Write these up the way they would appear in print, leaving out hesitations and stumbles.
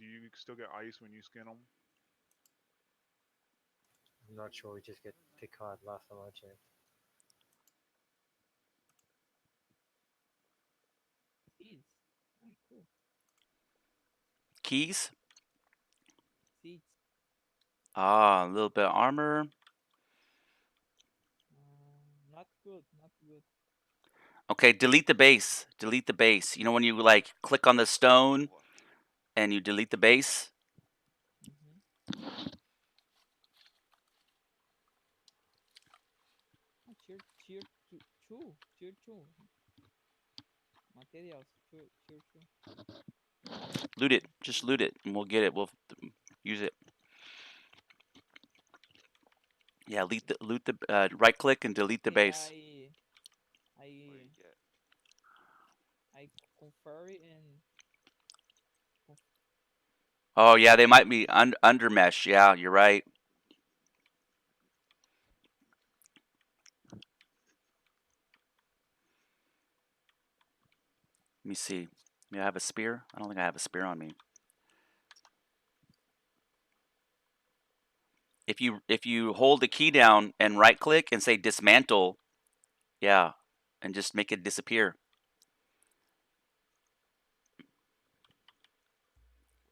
you still get ice when you skin them? I'm not sure. We just get caught last time I checked. Seeds. Ah, cool. Keys. Seeds. Ah, a little bit of armor. Not good. Not good. Okay, delete the base. Delete the base. You know when you like click on the stone What? and you delete the base? Ah, tier two. Materials. Tier two. Loot it. Just loot it and we'll get it. We'll use it. Yeah, loot the right click and delete the Okay, base. What do you get? I confer it and Oh yeah, they might be under mesh. Yeah, you're right. Let me see. Do I have a spear? I don't think I have a spear on me. If you hold the key down and right click and say dismantle, yeah, and just make it disappear.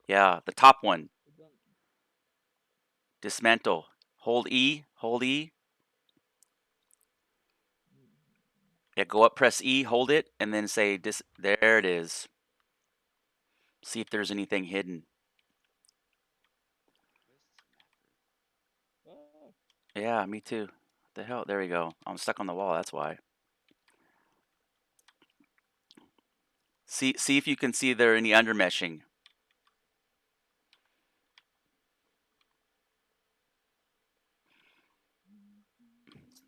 Yeah, the top one. we don't. Dismantle. Hold E. Hold E. Yeah, go up, press E, hold it, and then say dis. There it is. See if there's anything hidden. Where's this map? Yeah, me too. What the hell? There we go. I'm stuck on the wall. That's why. See if you can see there any undermeshing.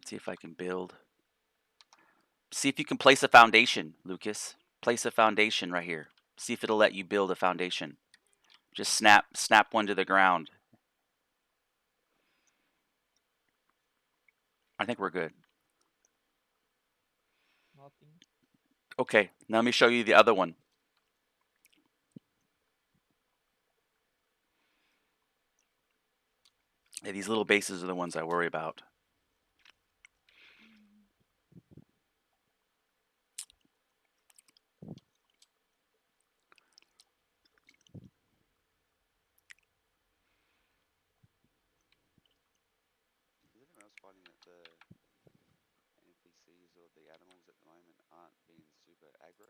See if I can build. See if you can place a foundation, Lucas. Place a foundation right here. See if it'll let you build a foundation. Just snap one to the ground. I think we're good. Nothing. Okay, now let me show you the other one. Yeah, these little bases are the ones I worry about. Is anyone else finding that the NPCs or the animals at the moment aren't being super aggro?